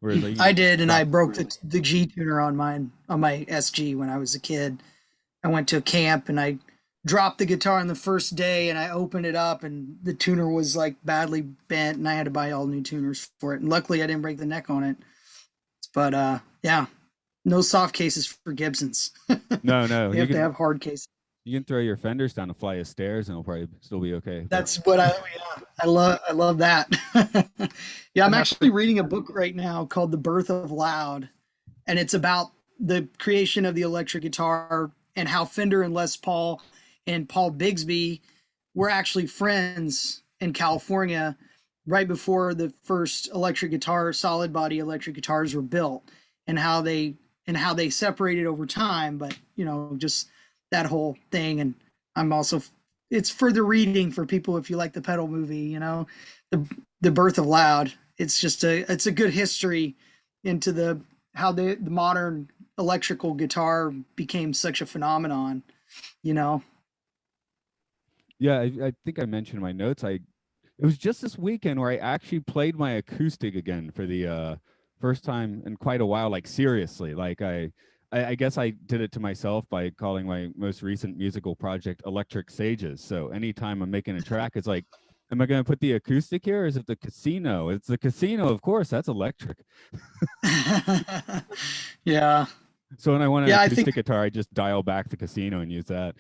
Whereas like, I did, and I broke the G tuner on my SG when I was a kid. I went to a camp and I dropped the guitar on the first day, and I opened it up, and the tuner was like badly bent, and I had to buy all new tuners for it. And luckily, I didn't break the neck on it. But yeah, no soft cases for Gibsons. no, You have to have hard cases. you can throw your fenders down a flight of stairs and it'll probably still be okay. That's what I love that. Yeah, I'm actually reading a book right now called The Birth of Loud, and it's about the creation of the electric guitar and how Fender and Les Paul and Paul Bigsby were actually friends in California right before the first electric guitar, solid body electric guitars were built, and how they separated over time. But just that whole thing. And I'm also, it's further reading for people if you like the Pedal movie, the Birth of Loud. It's just it's a good history into how the modern electrical guitar became such a phenomenon. Yeah, I think I mentioned in my notes. It was just this weekend where I actually played my acoustic again for the first time in quite a while, like seriously. Like I guess I did it to myself by calling my most recent musical project Electric Sages. So anytime I'm making a track, it's like, am I going to put the acoustic here or is it the casino? It's the casino, of course, that's electric. Yeah. So when I want an acoustic guitar, I just dial back the casino and use that.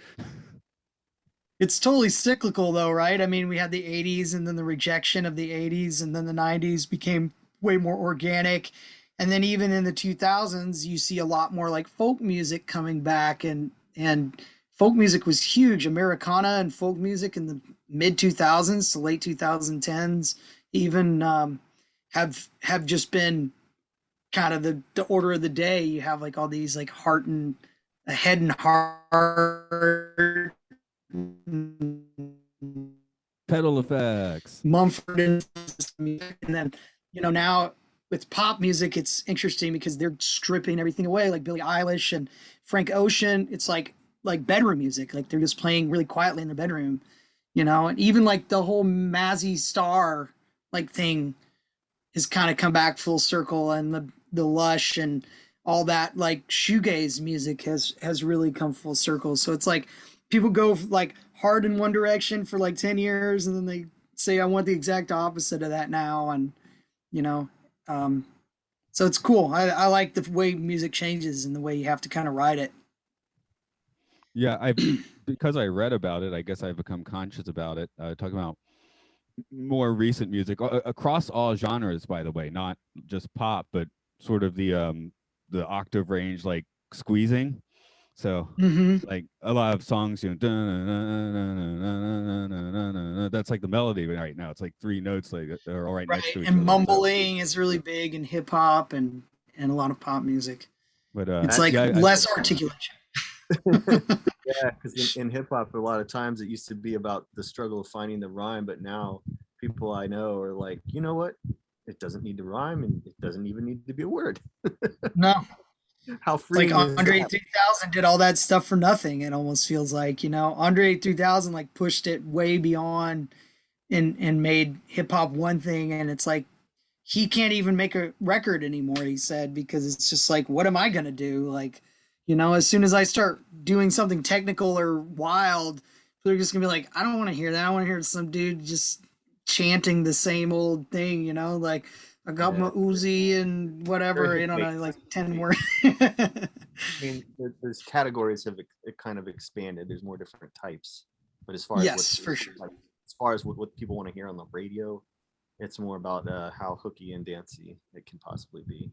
It's totally cyclical though, right? I mean, we had the 80s and then the rejection of the 80s, and then the 90s became way more organic. And then even in the 2000s, you see a lot more like folk music coming back, and folk music was huge. Americana and folk music in the mid 2000s to late 2010s even have just been kind of the order of the day. You have like all these like Head and Heart, Pedal effects, Mumford, and then now with pop music, it's interesting because they're stripping everything away, like Billie Eilish and Frank Ocean. It's like bedroom music, like they're just playing really quietly in their bedroom, and even like the whole Mazzy Star like thing has kind of come back full circle, and the Lush and all that like shoegaze music has really come full circle. So it's like people go like hard in one direction for like 10 years, and then they say I want the exact opposite of that now. And so it's cool. I like the way music changes and the way you have to kind of ride it. Yeah, because I read about it, I guess I've become conscious about it. Talking about more recent music across all genres, by the way, not just pop, but sort of the octave range, like squeezing. So like a lot of songs, that's like the melody right now. It's like three notes like they're all right next to each other. And mumbling is really big in hip hop and a lot of pop music. But it's like less articulation. Yeah, because in hip hop, a lot of times it used to be about the struggle of finding the rhyme, but now people I know are like, you know what? It doesn't need to rhyme, and it doesn't even need to be a word. No. How free like Andre 3000 did all that stuff for nothing. It almost feels like, Andre 3000 like pushed it way beyond and made hip hop one thing, and it's like he can't even make a record anymore, he said, because it's just like, what am I gonna do? Like, as soon as I start doing something technical or wild, they're just gonna be like, I don't want to hear that. I want to hear some dude just chanting the same old thing, like I got my Uzi and whatever, like 10 more. I mean, there's categories have kind of expanded. There's more different types, but as far as for sure. As far as what people want to hear on the radio, it's more about how hooky and dancey it can possibly be.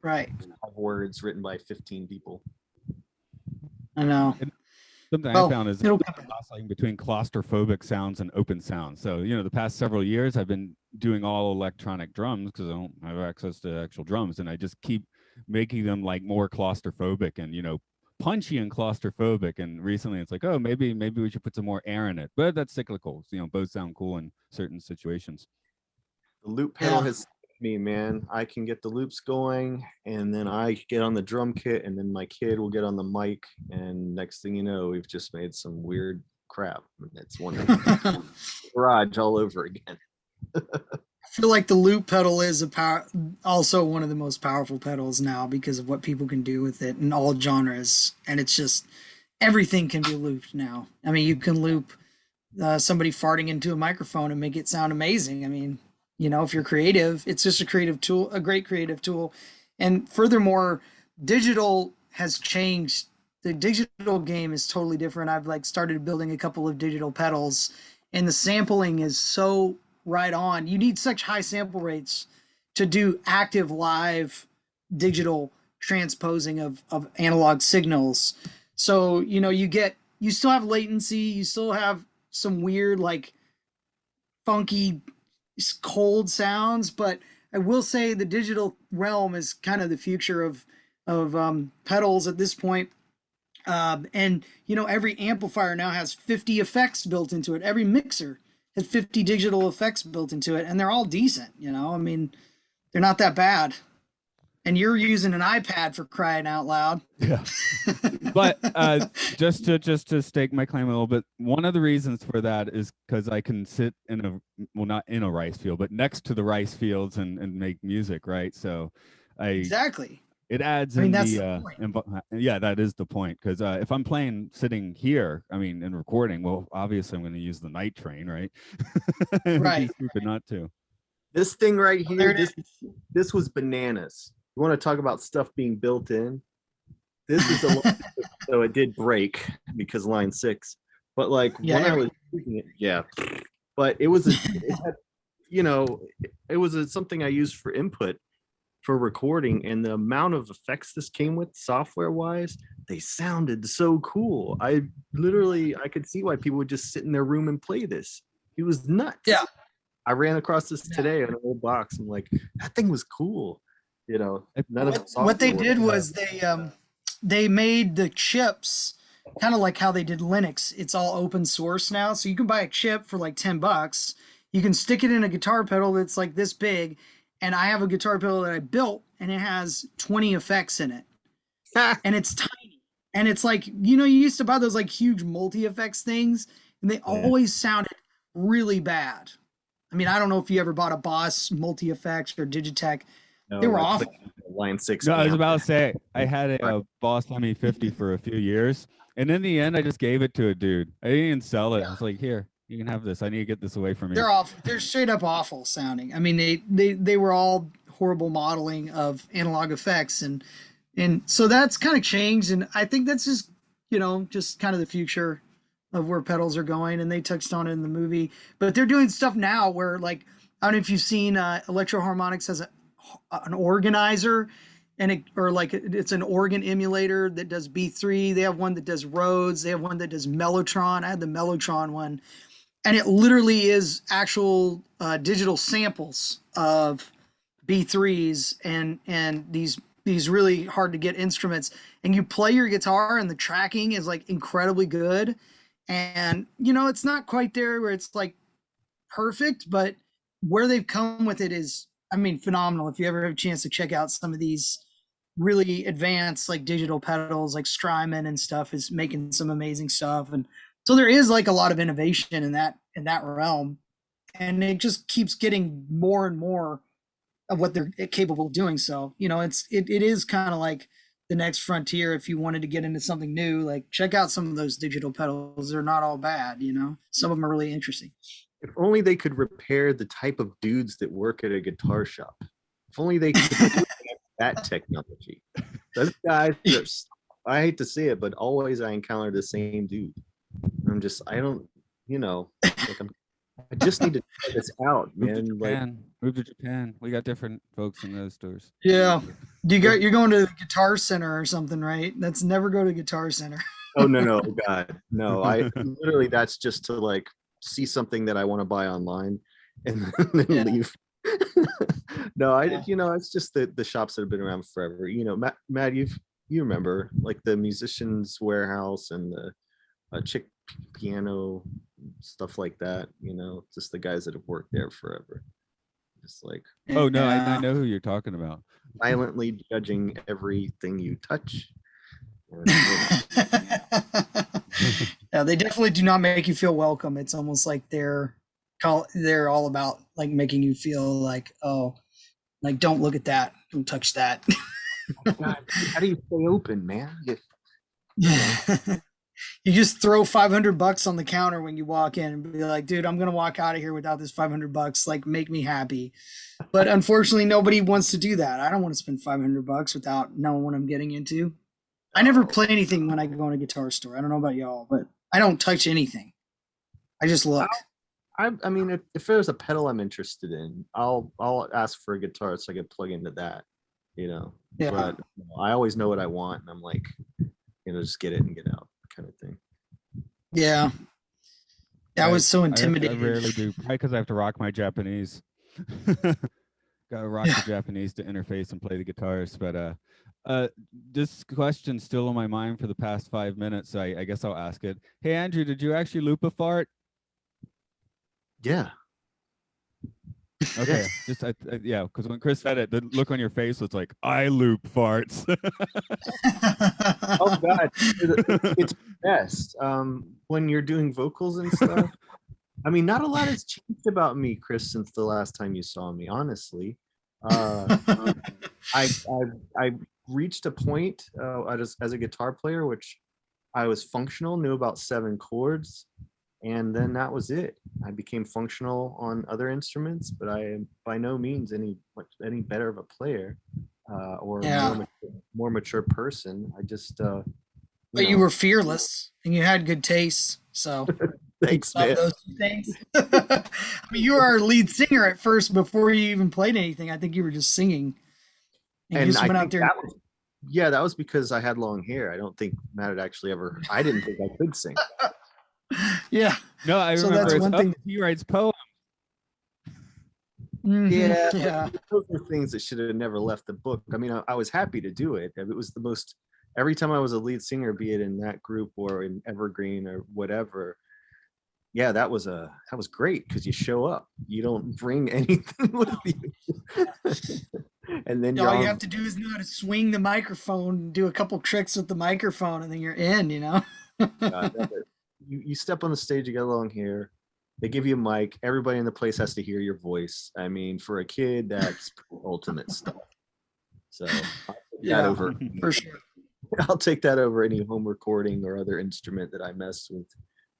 Right. Words written by 15 people. I know. Something I found is oscillating between claustrophobic sounds and open sounds. So, the past several years I've been doing all electronic drums because I don't have access to actual drums, and I just keep making them like more claustrophobic and, punchy and claustrophobic. And recently it's like, oh, maybe we should put some more air in it. But that's cyclical. Both sound cool in certain situations. The loop pedal has me, man. I can get the loops going, and then I get on the drum kit, and then my kid will get on the mic, and next thing you know, we've just made some weird crap. It's wonderful. Garage all over again. I feel like the loop pedal is also one of the most powerful pedals now because of what people can do with it in all genres, and it's just everything can be looped now. I mean, you can loop somebody farting into a microphone and make it sound amazing. I mean, if you're creative, it's just a creative tool, a great creative tool. And furthermore, digital has changed. The digital game is totally different. I've like started building a couple of digital pedals, and the sampling is so right on. You need such high sample rates to do active live digital transposing of analog signals. So, you still have latency, you still have some weird, like funky, cold sounds, but I will say the digital realm is kind of the future of pedals at this point. And every amplifier now has 50 effects built into it. Every mixer has 50 digital effects built into it, and they're all decent. I mean, they're not that bad. And you're using an iPad, for crying out loud. Yeah. But just to stake my claim a little bit, one of the reasons for that is because I can sit not in a rice field, but next to the rice fields and make music, right? So exactly. It adds that's the point. Yeah, that is the point. Because if I'm playing sitting here, I mean, and recording, well, obviously I'm going to use the night train, right? Right. It'd be stupid not to. This thing right here, this was bananas. You want to talk about stuff being built in? This is so it did break because line 6. But like when I was using it, yeah. But it was something I used for input for recording, and the amount of effects this came with software wise, they sounded so cool. I could see why people would just sit in their room and play this. It was nuts. Yeah. I ran across this today in an old box. I'm like, that thing was cool. What they did was they made the chips kind of like how they did Linux. It's all open source now, so you can buy a chip for like $10. You can stick it in a guitar pedal that's like this big, and I have a guitar pedal that I built, and it has 20 effects in it, and it's tiny, and it's like you used to buy those like huge multi-effects things, and they always sounded really bad. I mean, I don't know if you ever bought a Boss multi-effects or Digitech. No, they were awful. Line 6. No, I was about to say I had a Boss ME50 for a few years, and in the end, I just gave it to a dude. I didn't even sell it. I was like, "Here, you can have this. I need to get this away from you." They're awful. They're straight up awful sounding. I mean, they were all horrible modeling of analog effects, and so that's kind of changed, and I think that's just just kind of the future of where pedals are going, and they touched on it in the movie. But they're doing stuff now where, like, I don't know if you've seen Electro Harmonics has an organizer, and it's an organ emulator that does B3. They have one that does Rhodes. They have one that does Mellotron. I had the Mellotron one, and it literally is actual digital samples of B3s and these really hard to get instruments, and you play your guitar, and the tracking is like incredibly good. And it's not quite there where it's like perfect, but where they've come with it is, I mean, phenomenal. If you ever have a chance to check out some of these really advanced like digital pedals, like Strymon and stuff is making some amazing stuff. And so there is like a lot of innovation in that realm, and it just keeps getting more and more of what they're capable of doing. So it is kind of like the next frontier. If you wanted to get into something new, like check out some of those digital pedals. They're not all bad. Some of them are really interesting. If only they could repair the type of dudes that work at a guitar shop. If only they could have that technology. Those guys, I hate to say it, but always I encounter the same dude. I just need to try this out, man. Move to Japan. We got different folks in those stores. Yeah. You're going to the Guitar Center or something, right? Let's never go to Guitar Center. Oh, no, God. No, I literally, that's just to like see something that I want to buy online and then leave. No, it's just the shops that have been around forever. Matt, you remember like the Musician's Warehouse and the Chick Piano, stuff like that, just the guys that have worked there forever. Just like, oh no, I know who you're talking about. Silently judging everything you touch. Yeah, they definitely do not make you feel welcome. It's almost like they're they're all about like making you feel like, oh, like don't look at that, don't touch that. God, how do you stay open, man? You just throw $500 on the counter when you walk in and be like, dude, I'm gonna walk out of here without this $500. Like, make me happy. But unfortunately, nobody wants to do that. I don't want to spend $500 without knowing what I'm getting into. I never play anything when I go in a guitar store. I don't know about y'all, but I don't touch anything. I just look. I mean, if there's a pedal I'm interested in, I'll ask for a guitar so I can plug into that, Yeah. But I always know what I want, and I'm like, just get it and get out, kind of thing. Yeah. That was so I intimidating. rarely do, probably because I have to rock my Japanese. Gotta rock the Japanese to interface and play the guitars. But this question's still on my mind for the past 5 minutes, so I guess I'll ask it. Hey, Andrew, did you actually loop a fart? Yeah. Okay, just yeah, because when Chris said it, the look on your face was like, I loop farts. Oh God, it's best. When you're doing vocals and stuff. I mean, not a lot has changed about me, Chris, since the last time you saw me. Honestly, I reached a point as a guitar player, which I was functional, knew about 7 chords, and then that was it. I became functional on other instruments, but I am by no means any better of a player or more mature person. I just But you were fearless and you had good taste. So thanks, man. those 2 things. I mean, you were our lead singer at first before you even played anything. I think you were just singing. And you just went out there. That was because I had long hair. I don't think Matt had actually ever. I didn't think I could sing. Yeah. No, I remember. That's one thing. He writes poems. Mm-hmm. Yeah. Those are things that should have never left the book. I mean, I was happy to do it. It was the most. Every time I was a lead singer, be it in that group or in Evergreen or whatever, yeah, that was great because you show up. You don't bring anything with you. And then all you have to do is know how to swing the microphone, do a couple tricks with the microphone, and then you're in, You step on the stage, you got long hair, they give you a mic, everybody in the place has to hear your voice. I mean, for a kid, that's ultimate stuff. So over for sure. I'll take that over any home recording or other instrument that I messed with.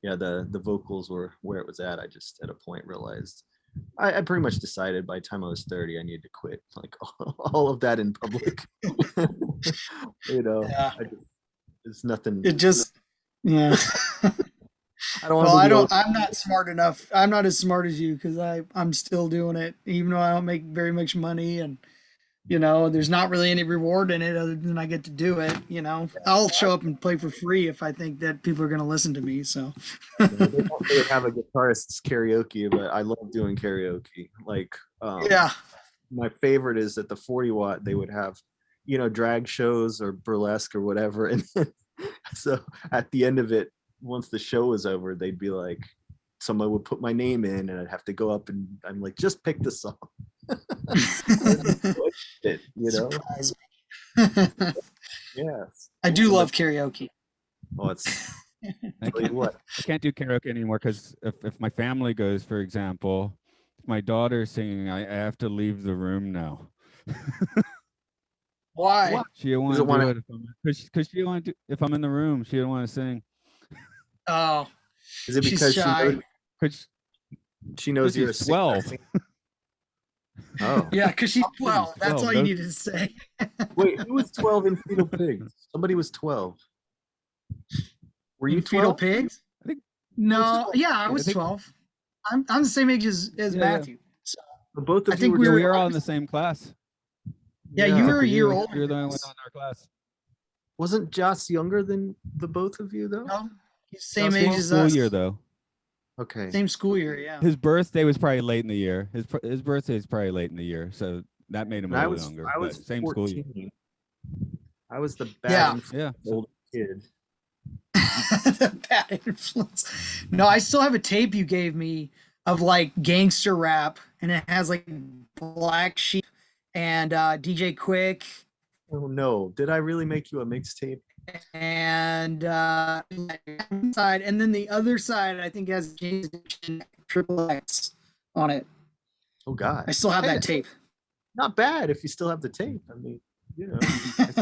Yeah, the vocals were where it was at. I just at a point realized I pretty much decided by the time I was 30 I needed to quit, like all of that in public. It's nothing. It just I'm not smart enough. I'm not as smart as you because I'm still doing it, even though I don't make very much money, and there's not really any reward in it other than I get to do it. I'll show up and play for free if I think that people are going to listen to me. So they don't have a guitarist's karaoke, but I love doing karaoke. Like, my favorite is at the 40 watt, they would have, drag shows or burlesque or whatever. And so at the end of it, once the show was over, they'd be like, someone would put my name in and I'd have to go up and I'm like, just pick the song. Surprise me. Yes. I do love karaoke. Oh, it's I can't do karaoke anymore because if my family goes, for example, if my daughter's singing, I have to leave the room now. Why? She don't want to do it because she don't want to. If I'm in the room, she don't want to sing. Oh, is it because she knows you're 12? Oh, yeah, because she's 12. That's all you needed to say. Wait, who was 12 in Fetal Pigs? Somebody was 12. Were you 12? Fetal Pigs? I think. No, I was 12. I'm the same age as Matthew. So both of you we were all in the same class. Yeah, you were a year older. You were the only one in our class. Wasn't Joss younger than the both of you though? No, he's same age as us. School year though. Okay. Same school year, yeah. His birthday was probably late in the year. His birthday is probably late in the year, so that made him a little younger. I was same 14. school year. I was the bad old kid. The bad influence. No, I still have a tape you gave me of like gangster rap, and it has like Black Sheep and DJ Quick. Oh no! Did I really make you a mixtape? And side, and then the other side I think has James Triple X. on it. Oh God. I still have Hey, that tape. Not bad if you still have the tape. I mean, you know, that's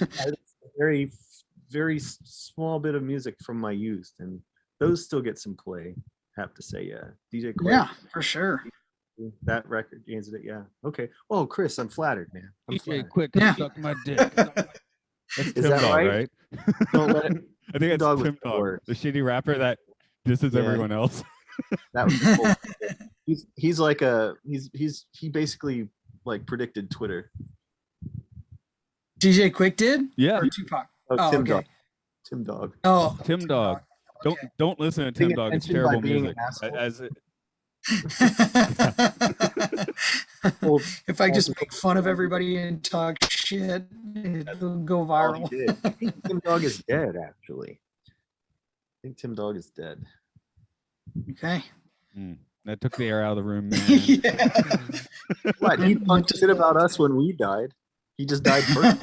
a very, very small bit of music from my youth, and those still get some play. Have to say, yeah. DJ Quack, Yeah, for sure. that record gains it. Yeah. Okay. Oh, Chris, I'm flattered, man. I'm DJ flattered. Quick, Yeah. suck my dick. That's Is Tim that Dog, right? right? Don't let it. I think Tim Dog it's was Tim the Dog, worst. the shitty rapper that disses Yeah. everyone else. That was the whole. He's like he basically like predicted Twitter. DJ Quick did? Yeah. Or Tupac? Oh, Oh, Tim okay. Dog. Tim Dog. Oh, Tim Dog. Okay. Don't listen to Paying Tim Dog. It's attention by terrible being music. an asshole. As it, Well, If I just make fun of everybody and talk shit, it'll go all he viral. did. I think Tim Dog is dead, actually. I think Tim Dog is dead. Okay. that took the air out of the room, man. Yeah. What? He talked shit about us when we died. He just died first.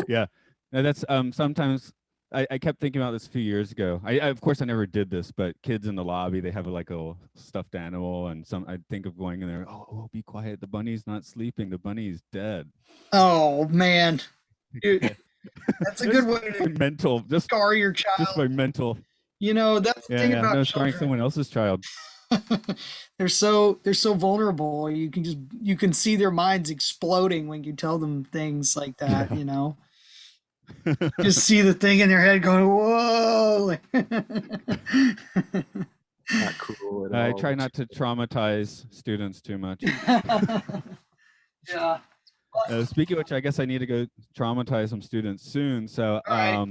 Yeah. No, that's sometimes I kept thinking about this a few years ago. I of course I never did this, but kids in the lobby, they have like a stuffed animal, and I think of going in there, oh, be quiet, the bunny's not sleeping, the bunny's dead. Oh man. Dude, that's a good way to mental, just scar your child. just my mental. You know, that's the thing about no, scarring children. someone else's child. they're so vulnerable. You can see their minds exploding when you tell them things like that, Yeah. you know. Just see the thing in their head going, whoa. Not cool at all. I try not to traumatize students too much. Yeah. Speaking of which, I guess I need to go traumatize some students soon. So right.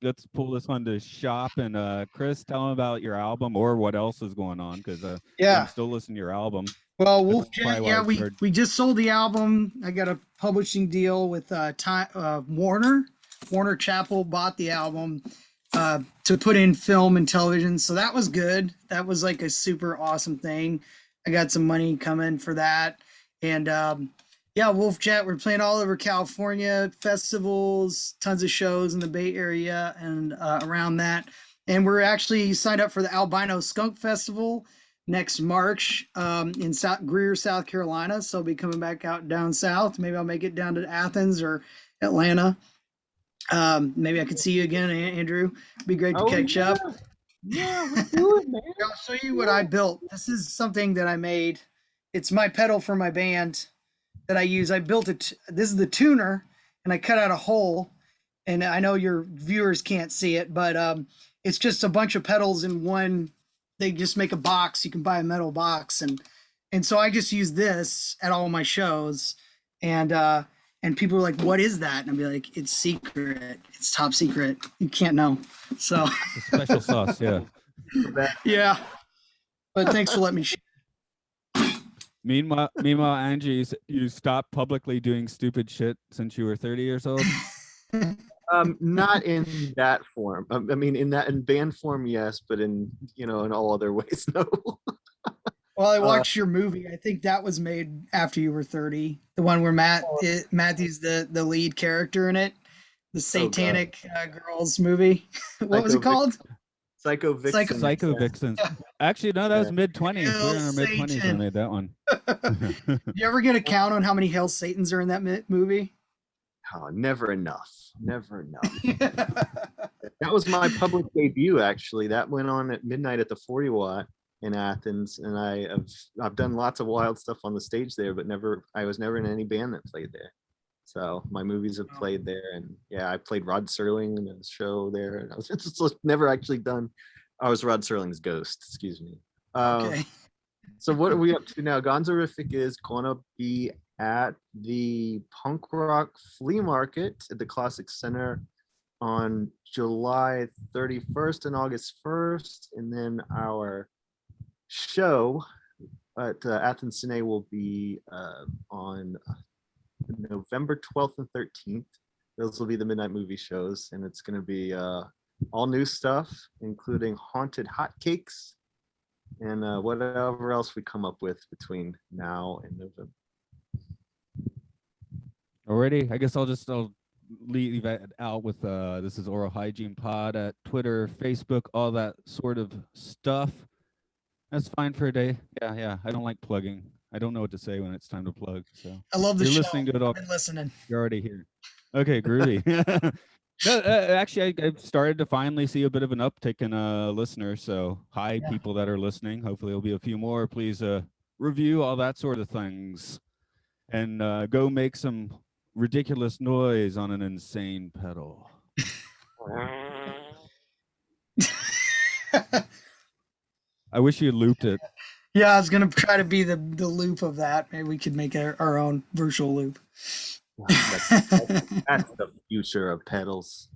let's pull this one to shop. And Chris, tell them about your album or what else is going on, because Yeah. I'm still listening to your album. Well, That's Wolf Jett, probably why yeah, it's hard. we just sold the album. I got a publishing deal with Warner. Warner Chappell bought the album to put in film and television, so that was good. That was like a super awesome thing. I got some money coming for that, and yeah, Wolf Jett. We're playing all over California, festivals, tons of shows in the Bay Area and around that. And we're actually signed up for the Albino Skunk Festival next March in Greer, South Carolina. So I'll be coming back out down south. Maybe I'll make it down to Athens or Atlanta. Maybe I could see you again, Andrew. It'd be great to catch up. Yeah, let's do it, man. I'll show you what I built. This is something that I made. It's my pedal for my band that I use. I built it. This is the tuner, and I cut out a hole. And I know your viewers can't see it, but it's just a bunch of pedals in one. They just make a box. You can buy a metal box, and so I just use this at all my shows, and people are like, "What is that?" And I'll be like, "It's secret. It's top secret. You can't know." So The special sauce, yeah. yeah. But thanks for letting me share. Meanwhile, Angie, you stopped publicly doing stupid shit since you were 30 years old. Not in that form. I mean, in band form, yes, but in all other ways, no. Well, I watched your movie. I think that was made after you were 30. The one where Matthew's the lead character in it. The Satanic Girls movie. What was it called? Psycho Vixen. Psycho Vixens. Actually, no, that was mid-20s. We were in our mid-20s when I made that one. Did you ever get a count on how many Hell Satans are in that movie? Oh, never enough. Never enough. That was my public debut, actually. That went on at midnight at the 40 Watt in Athens, and I've done lots of wild stuff on the stage there, but I was never in any band that played there. So my movies have played there, and yeah, I played Rod Serling in a show there, and I was just never actually done. I was Rod Serling's ghost, excuse me. Okay. So what are we up to now? Gonzoriffic is gonna be at the Punk Rock Flea Market at the Classic Center on July 31st and August 1st, and then our show at Athens Cine will be on November 12th and 13th. Those will be the midnight movie shows, and it's going to be all new stuff, including haunted hotcakes and whatever else we come up with between now and November. Already, I guess I'll leave it out with this is Aural Hygiene Pod at Twitter, Facebook, all that sort of stuff. That's fine for a day. Yeah. I don't like plugging. I don't know what to say when it's time to plug. So I love the you're show. listening to it all. I've been listening. You're already here. Okay, groovy. No, actually, I've started to finally see a bit of an uptick in listeners. So hi, Yeah. people that are listening. Hopefully, there'll be a few more. Please review all that sort of things, and go make some ridiculous noise on an insane pedal. I wish you looped it. Yeah, I was gonna try to be the loop of that. Maybe we could make our own virtual loop. That's the future of pedals.